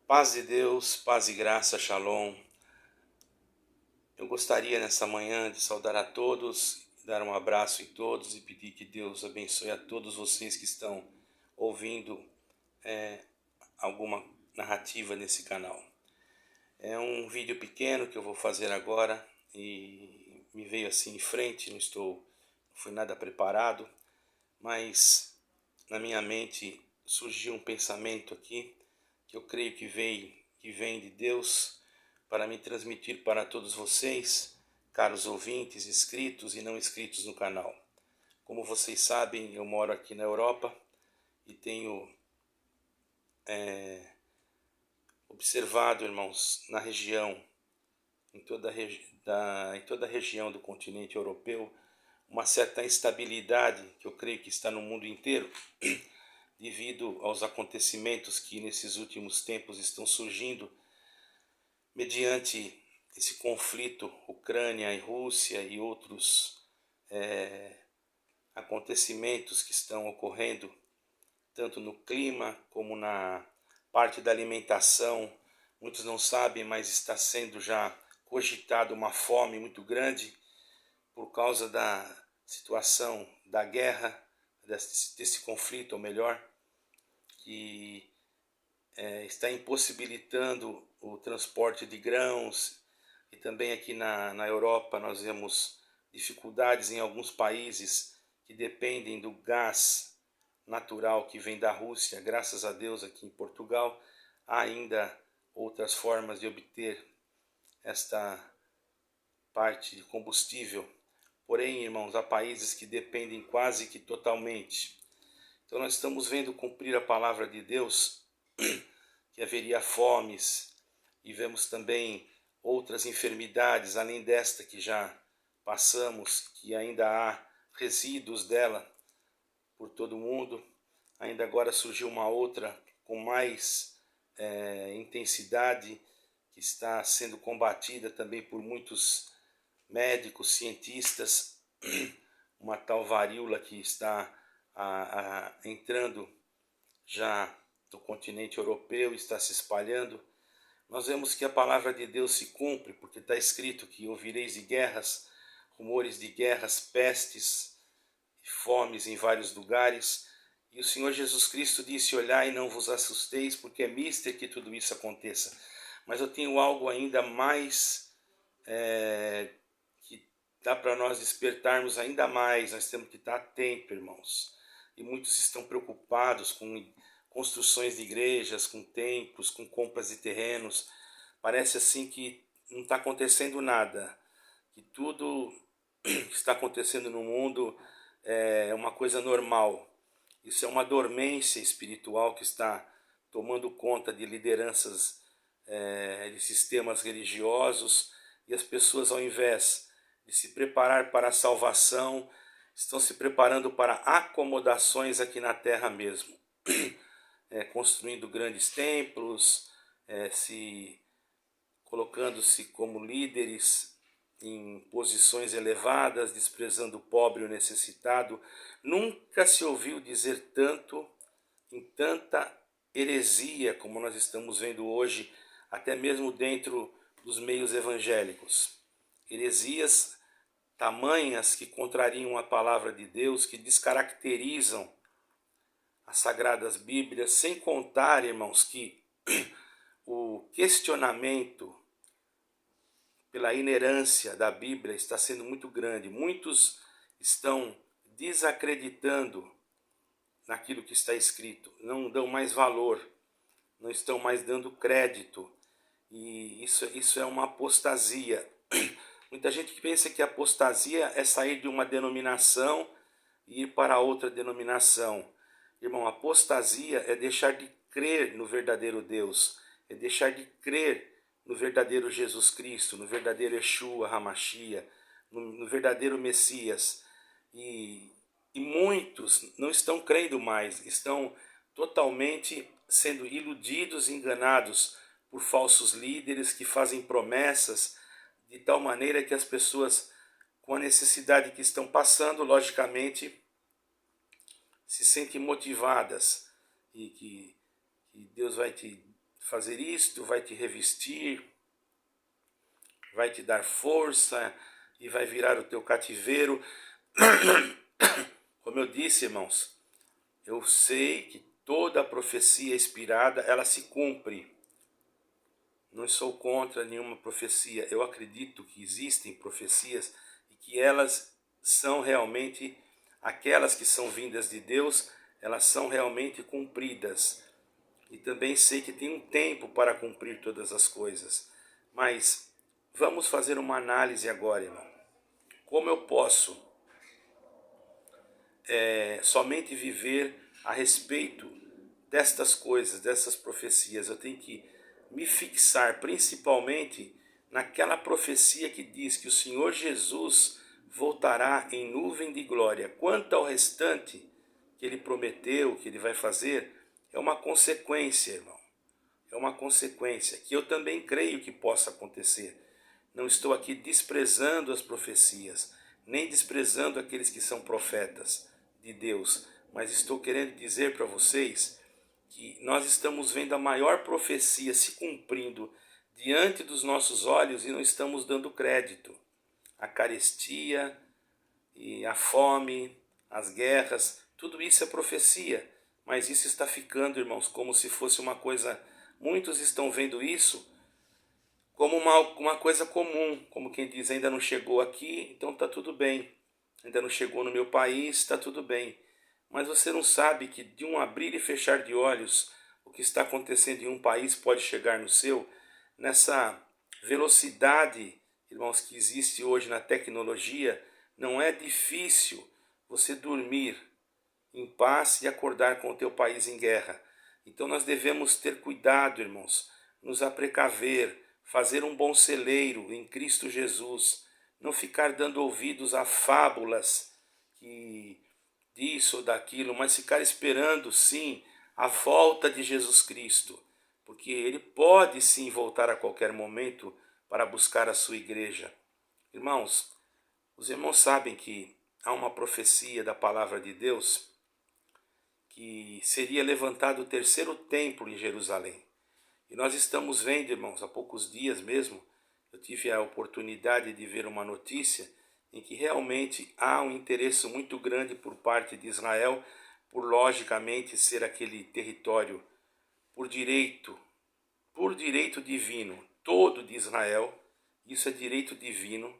Paz de Deus, paz e graça, shalom. Eu gostaria nessa manhã de saudar a todos, dar um abraço em todos e pedir que Deus abençoe a todos vocês que estão ouvindo alguma narrativa nesse canal. É um vídeo pequeno que eu vou fazer agora e me veio assim em frente, não fui nada preparado, mas na minha mente surgiu um pensamento aqui que eu creio que vem de Deus para me transmitir para todos vocês, caros ouvintes, inscritos e não inscritos no canal. Como vocês sabem, eu moro aqui na Europa e tenho observado, irmãos, na região, em toda a região do continente europeu, uma certa instabilidade que eu creio que está no mundo inteiro, devido aos acontecimentos que nesses últimos tempos estão surgindo mediante esse conflito Ucrânia e Rússia e outros acontecimentos que estão ocorrendo tanto no clima como na parte da alimentação. Muitos não sabem, mas está sendo já cogitado uma fome muito grande por causa da situação da guerra, desse conflito, ou melhor, que está impossibilitando o transporte de grãos, e também aqui na Europa nós vemos dificuldades em alguns países que dependem do gás natural que vem da Rússia. Graças a Deus aqui em Portugal há ainda outras formas de obter esta parte de combustível. Porém, irmãos, há países que dependem quase que totalmente. Então nós estamos vendo cumprir a palavra de Deus, que haveria fomes, e vemos também outras enfermidades, além desta que já passamos, que ainda há resíduos dela por todo o mundo. Ainda agora surgiu uma outra com mais intensidade, que está sendo combatida também por muitos médicos, cientistas, uma tal varíola que está entrando já no continente europeu, está se espalhando. Nós vemos que a palavra de Deus se cumpre, porque está escrito que ouvireis de guerras, rumores de guerras, pestes, fomes em vários lugares. E o Senhor Jesus Cristo disse: olhai e não vos assusteis, porque é mister que tudo isso aconteça. Mas eu tenho algo ainda mais que dá para nós despertarmos ainda mais. Nós temos que estar atentos, irmãos. E muitos estão preocupados com construções de igrejas, com templos, com compras de terrenos. Parece assim que não está acontecendo nada, que tudo que está acontecendo no mundo é uma coisa normal. Isso é uma dormência espiritual que está tomando conta de lideranças de sistemas religiosos, e as pessoas, ao invés de se preparar para a salvação, estão se preparando para acomodações aqui na terra mesmo. Construindo grandes templos, colocando-se como líderes em posições elevadas, desprezando o pobre e o necessitado. Nunca se ouviu dizer tanto, em tanta heresia como nós estamos vendo hoje, até mesmo dentro dos meios evangélicos. Heresias tamanhas que contrariam a palavra de Deus, que descaracterizam as Sagradas Bíblias, sem contar, irmãos, que o questionamento pela inerência da Bíblia está sendo muito grande. Muitos estão desacreditando naquilo que está escrito, não dão mais valor, não estão mais dando crédito, e isso é uma apostasia. Muita gente que pensa que apostasia é sair de uma denominação e ir para outra denominação. Irmão, apostasia é deixar de crer no verdadeiro Deus, é deixar de crer no verdadeiro Jesus Cristo, no verdadeiro Yeshua HaMashiach, no verdadeiro Messias. E muitos não estão crendo mais, estão totalmente sendo iludidos e enganados por falsos líderes que fazem promessas de tal maneira que as pessoas, com a necessidade que estão passando, logicamente, se sentem motivadas, e que Deus vai te fazer isto, vai te revestir, vai te dar força e vai virar o teu cativeiro. Como eu disse, irmãos, eu sei que toda a profecia inspirada, ela se cumpre. Não sou contra nenhuma profecia. Eu acredito que existem profecias e que elas são realmente, aquelas que são vindas de Deus, elas são realmente cumpridas. E também sei que tem um tempo para cumprir todas as coisas. Mas vamos fazer uma análise agora, irmão. Como eu posso somente viver a respeito destas coisas, dessas profecias? Eu tenho que me fixar principalmente naquela profecia que diz que o Senhor Jesus voltará em nuvem de glória. Quanto ao restante que ele prometeu, que ele vai fazer, é uma consequência, irmão. É uma consequência que eu também creio que possa acontecer. Não estou aqui desprezando as profecias, nem desprezando aqueles que são profetas de Deus, mas estou querendo dizer para vocês que nós estamos vendo a maior profecia se cumprindo diante dos nossos olhos e não estamos dando crédito. A carestia e a fome, as guerras, tudo isso é profecia, mas isso está ficando, irmãos, como se fosse uma coisa. Muitos estão vendo isso como uma coisa comum, como quem diz, ainda não chegou aqui, então está tudo bem. Ainda não chegou no meu país, está tudo bem. Mas você não sabe que de um abrir e fechar de olhos, o que está acontecendo em um país pode chegar no seu? Nessa velocidade, irmãos, que existe hoje na tecnologia, não é difícil você dormir em paz e acordar com o teu país em guerra. Então nós devemos ter cuidado, irmãos, nos aprecaver, fazer um bom celeiro em Cristo Jesus, não ficar dando ouvidos a fábulas que disso ou daquilo, mas ficar esperando sim a volta de Jesus Cristo, porque ele pode sim voltar a qualquer momento para buscar a sua igreja. Irmãos, os irmãos sabem que há uma profecia da palavra de Deus que seria levantado o terceiro templo em Jerusalém. E nós estamos vendo, irmãos, há poucos dias mesmo, eu tive a oportunidade de ver uma notícia em que realmente há um interesse muito grande por parte de Israel, por logicamente ser aquele território por direito divino, todo de Israel. Isso é direito divino,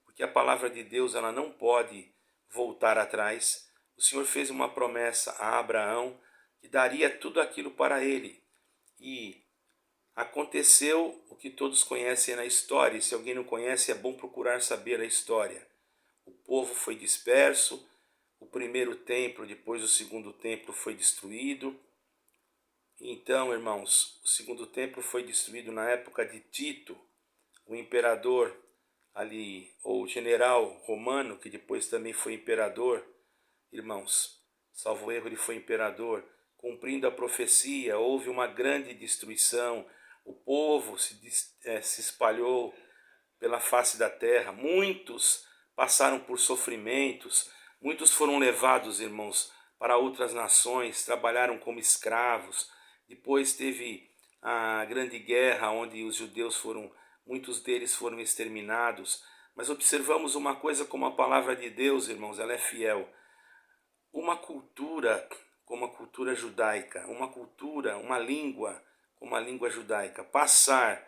porque a palavra de Deus ela não pode voltar atrás. O Senhor fez uma promessa a Abraão que daria tudo aquilo para ele. E aconteceu o que todos conhecem na história, e se alguém não conhece, é bom procurar saber a história. O povo foi disperso, o primeiro templo, depois o segundo templo foi destruído. Então, irmãos, o segundo templo foi destruído na época de Tito, o imperador ali, ou general romano, que depois também foi imperador. Irmãos, salvo erro, ele foi imperador. Cumprindo a profecia, houve uma grande destruição. O povo se espalhou pela face da terra. Muitos passaram por sofrimentos. Muitos foram levados, irmãos, para outras nações, trabalharam como escravos. Depois teve a grande guerra, onde os judeus muitos deles foram exterminados. Mas observamos uma coisa como a palavra de Deus, irmãos, ela é fiel. Uma cultura como a cultura judaica, uma cultura, uma língua como a língua judaica, passar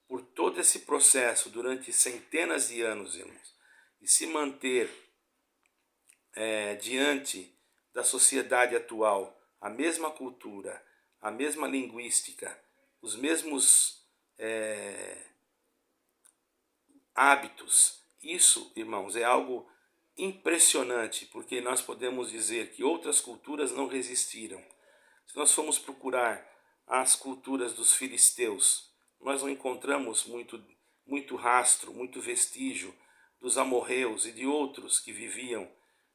por todo esse processo durante centenas de anos, irmãos, e se manter diante da sociedade atual, a mesma cultura, a mesma linguística, os mesmos hábitos, isso, irmãos, é algo impressionante, porque nós podemos dizer que outras culturas não resistiram. Se nós formos procurar as culturas dos filisteus, nós não encontramos muito rastro, muito vestígio dos amorreus e de outros que viviam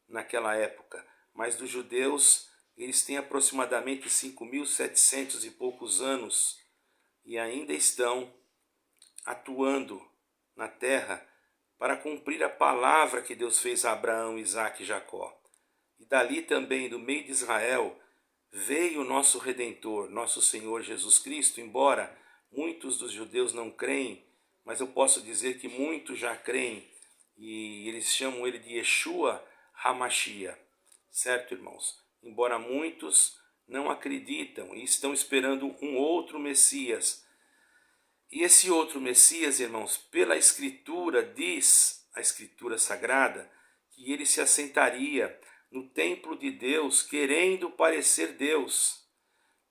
naquela época. Mas dos judeus, eles têm aproximadamente 5.700 e poucos anos e ainda estão atuando na terra para cumprir a palavra que Deus fez a Abraão, Isaque e Jacó. E dali também, do meio de Israel, veio o nosso Redentor, nosso Senhor Jesus Cristo, embora muitos dos judeus não creem, mas eu posso dizer que muitos já creem, e eles chamam ele de Yeshua HaMashiach, certo, irmãos? Embora muitos não acreditam e estão esperando um outro Messias. E esse outro Messias, irmãos, pela Escritura, diz a Escritura Sagrada, que ele se assentaria no templo de Deus, querendo parecer Deus.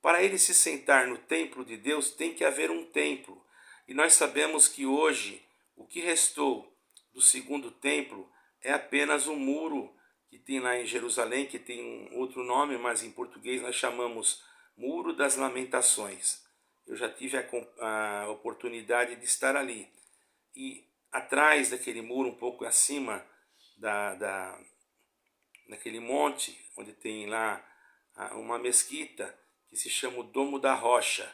Para ele se sentar no templo de Deus, tem que haver um templo. E nós sabemos que hoje, o que restou do segundo templo é apenas um muro que tem lá em Jerusalém, que tem um outro nome, mas em português nós chamamos Muro das Lamentações. Eu já tive a oportunidade de estar ali. E atrás daquele muro, um pouco acima daquele monte, onde tem lá uma mesquita, que se chama o Domo da Rocha,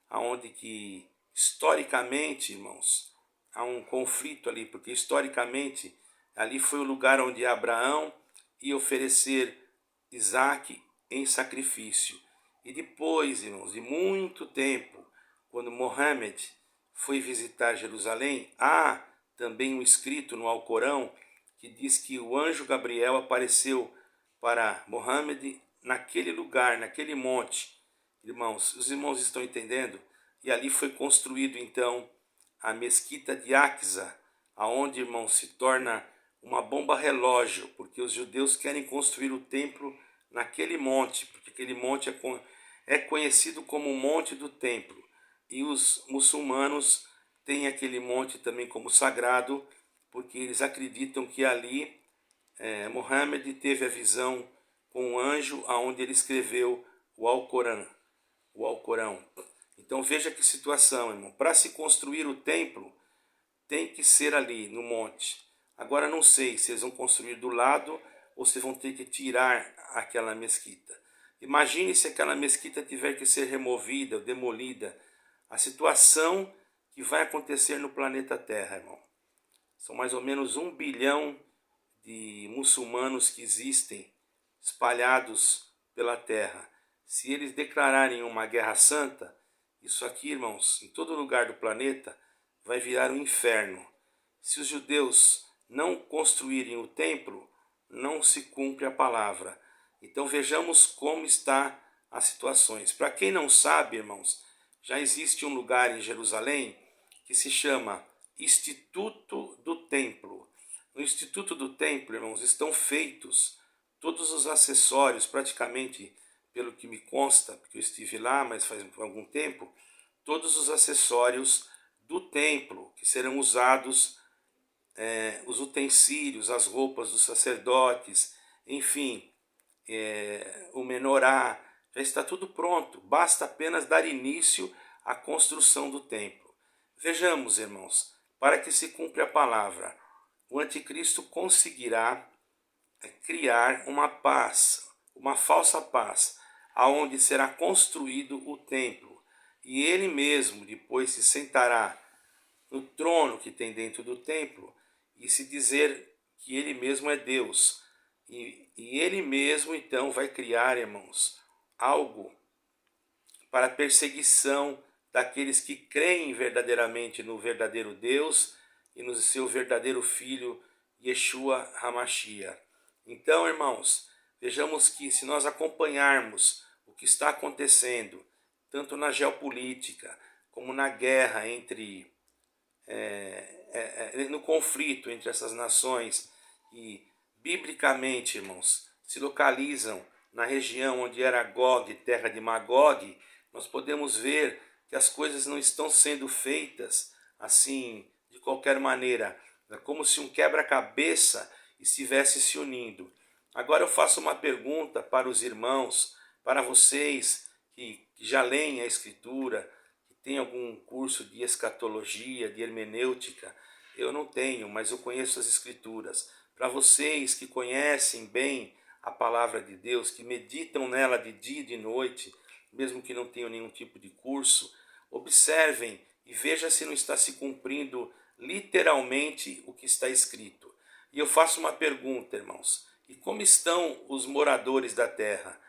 aonde que, historicamente, irmãos, há um conflito ali, porque historicamente ali foi o lugar onde Abraão ia oferecer Isaque em sacrifício. E depois, irmãos, de muito tempo, quando Mohammed foi visitar Jerusalém, há também um escrito no Alcorão que diz que o anjo Gabriel apareceu para Mohammed naquele lugar, naquele monte. Irmãos, os irmãos estão entendendo? E ali foi construído então a mesquita de Aqsa, aonde, irmãos, se torna uma bomba relógio, porque os judeus querem construir o templo naquele monte, porque aquele monte é conhecido como o Monte do Templo. E os muçulmanos têm aquele monte também como sagrado, porque eles acreditam que ali Mohammed teve a visão com um anjo aonde ele escreveu o Alcorão. Então veja que situação, irmão. Para se construir o templo, tem que ser ali no monte. Agora não sei se eles vão construir do lado ou se vão ter que tirar aquela mesquita. Imagine se aquela mesquita tiver que ser removida ou demolida. A situação que vai acontecer no planeta Terra, irmão. São mais ou menos 1 bilhão de muçulmanos que existem espalhados pela Terra. Se eles declararem uma guerra santa, isso aqui, irmãos, em todo lugar do planeta, vai virar um inferno. Se os judeus não construírem o templo, não se cumpre a palavra. Então vejamos como está as situações. Para quem não sabe, irmãos, já existe um lugar em Jerusalém que se chama Instituto do Templo. No Instituto do Templo, irmãos, estão feitos todos os acessórios, praticamente, pelo que me consta, porque eu estive lá, mas faz algum tempo, todos os acessórios do templo, que serão usados, os utensílios, as roupas dos sacerdotes, enfim, o menorá, já está tudo pronto, basta apenas dar início à construção do templo. Vejamos, irmãos, para que se cumpra a palavra, o anticristo conseguirá criar uma paz, uma falsa paz, aonde será construído o templo, e ele mesmo depois se sentará no trono que tem dentro do templo e se dizer que ele mesmo é Deus. E ele mesmo então vai criar, irmãos, algo para a perseguição daqueles que creem verdadeiramente no verdadeiro Deus e no seu verdadeiro Filho, Yeshua HaMashiach. Então, irmãos, vejamos que se nós acompanharmos o que está acontecendo, tanto na geopolítica, como na guerra no conflito entre essas nações, e biblicamente, irmãos, se localizam na região onde era Gog, terra de Magog, nós podemos ver que as coisas não estão sendo feitas assim, de qualquer maneira. É como se um quebra-cabeça estivesse se unindo. Agora eu faço uma pergunta para os irmãos, para vocês que já leem a Escritura, que têm algum curso de escatologia, de hermenêutica. Eu não tenho, mas eu conheço as Escrituras. Para vocês que conhecem bem a palavra de Deus, que meditam nela de dia e de noite, mesmo que não tenham nenhum tipo de curso, observem e vejam se não está se cumprindo literalmente o que está escrito. E eu faço uma pergunta, irmãos: e como estão os moradores da terra?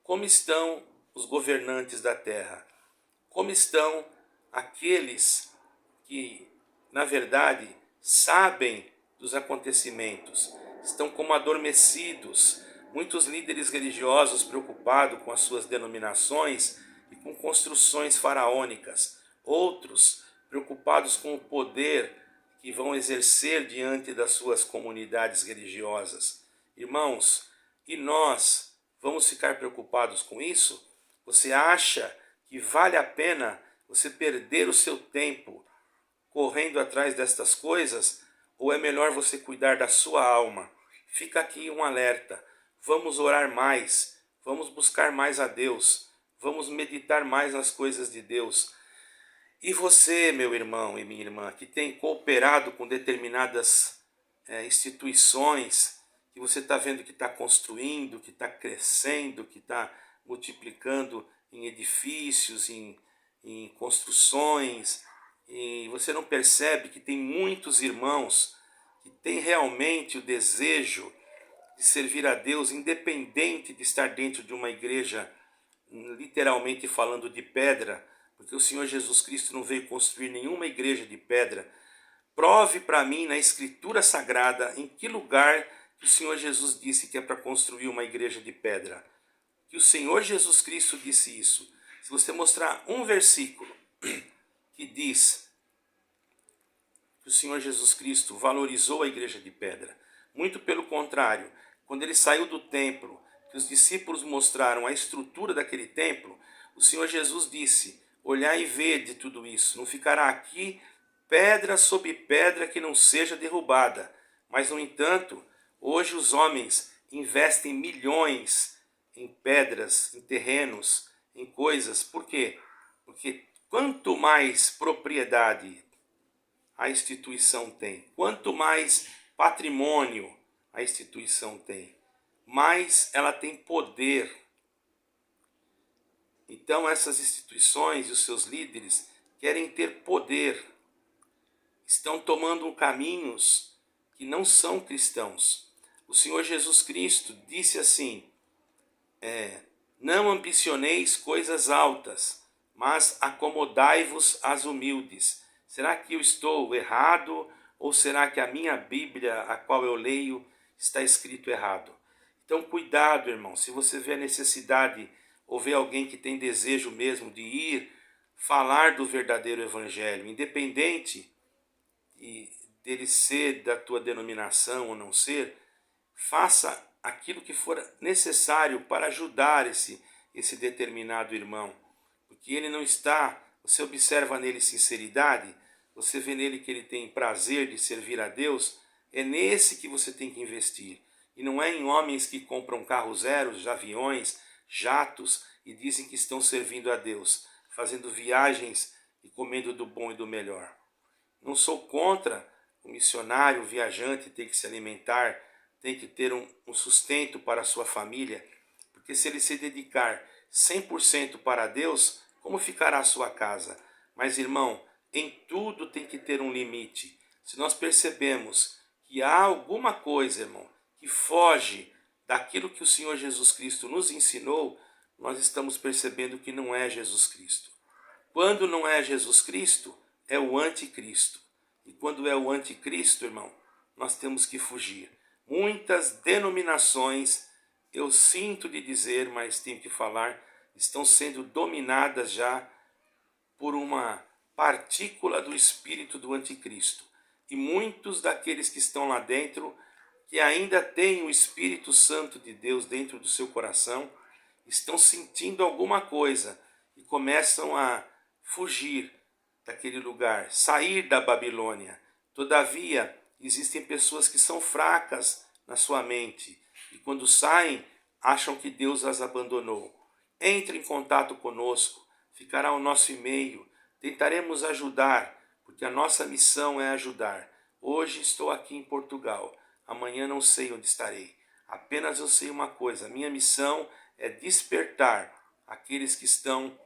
como estão os governantes da terra? Como estão aqueles que, na verdade, sabem dos acontecimentos? Estão como adormecidos. Muitos líderes religiosos preocupados com as suas denominações e com construções faraônicas. Outros preocupados com o poder que vão exercer diante das suas comunidades religiosas. Irmãos, e nós vamos ficar preocupados com isso? Você acha que vale a pena você perder o seu tempo correndo atrás destas coisas? Ou é melhor você cuidar da sua alma? Fica aqui um alerta. Vamos orar mais, vamos buscar mais a Deus, vamos meditar mais nas coisas de Deus. E você, meu irmão e minha irmã, que tem cooperado com determinadas instituições, que você está vendo que está construindo, que está crescendo, que está multiplicando em edifícios, em construções, e você não percebe que tem muitos irmãos que têm realmente o desejo de servir a Deus, independente de estar dentro de uma igreja, literalmente falando, de pedra, porque o Senhor Jesus Cristo não veio construir nenhuma igreja de pedra. Prove para mim na Escritura Sagrada em que lugar que o Senhor Jesus disse que é para construir uma igreja de pedra. Que o Senhor Jesus Cristo disse isso. Se você mostrar um versículo que diz que o Senhor Jesus Cristo valorizou a igreja de pedra, muito pelo contrário, quando ele saiu do templo, que os discípulos mostraram a estrutura daquele templo, o Senhor Jesus disse: olhai e vede tudo isso, não ficará aqui pedra sobre pedra que não seja derrubada. Mas, no entanto, hoje os homens investem milhões em pedras, em terrenos, em coisas. Por quê? Porque quanto mais propriedade a instituição tem, quanto mais patrimônio a instituição tem, mais ela tem poder. Então essas instituições e os seus líderes querem ter poder. Estão tomando caminhos que não são cristãos. O Senhor Jesus Cristo disse assim: não ambicioneis coisas altas, mas acomodai-vos às humildes. Será que eu estou errado? Ou será que a minha Bíblia, a qual eu leio, está escrito errado? Então, cuidado, irmão. Se você vê a necessidade ou vê alguém que tem desejo mesmo de ir falar do verdadeiro evangelho, independente dele ser da tua denominação ou não ser, faça aquilo que for necessário para ajudar esse determinado irmão. Porque ele não está, você observa nele sinceridade, você vê nele que ele tem prazer de servir a Deus, é nesse que você tem que investir. E não é em homens que compram carros zeros, aviões, jatos e dizem que estão servindo a Deus, fazendo viagens e comendo do bom e do melhor. Não sou contra o missionário, o viajante ter que se alimentar, tem que ter um sustento para a sua família, porque se ele se dedicar 100% para Deus, como ficará a sua casa? Mas, irmão, em tudo tem que ter um limite. Se nós percebemos que há alguma coisa, irmão, que foge daquilo que o Senhor Jesus Cristo nos ensinou, nós estamos percebendo que não é Jesus Cristo. Quando não é Jesus Cristo, é o anticristo. E quando é o anticristo, irmão, nós temos que fugir. Muitas denominações, eu sinto de dizer, mas tenho que falar, estão sendo dominadas já por uma partícula do espírito do anticristo. E muitos daqueles que estão lá dentro, que ainda têm o Espírito Santo de Deus dentro do seu coração, estão sentindo alguma coisa e começam a fugir daquele lugar, sair da Babilônia. Todavia, existem pessoas que são fracas na sua mente e quando saem, acham que Deus as abandonou. Entre em contato conosco, ficará o nosso e-mail, tentaremos ajudar, porque a nossa missão é ajudar. Hoje estou aqui em Portugal, amanhã não sei onde estarei. Apenas eu sei uma coisa, a minha missão é despertar aqueles que estão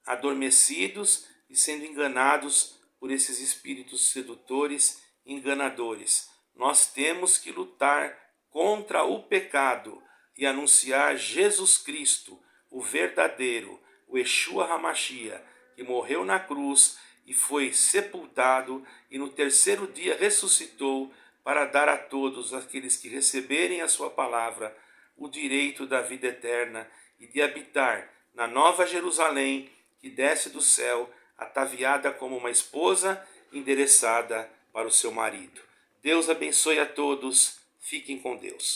adormecidos e sendo enganados por esses espíritos sedutores e enganadores. Nós temos que lutar contra o pecado e anunciar Jesus Cristo o verdadeiro, o Yeshua HaMashiach, que morreu na cruz e foi sepultado e no terceiro dia ressuscitou para dar a todos aqueles que receberem a sua palavra o direito da vida eterna e de habitar na Nova Jerusalém que desce do céu, ataviada como uma esposa endereçada para o seu marido. Deus abençoe a todos. Fiquem com Deus.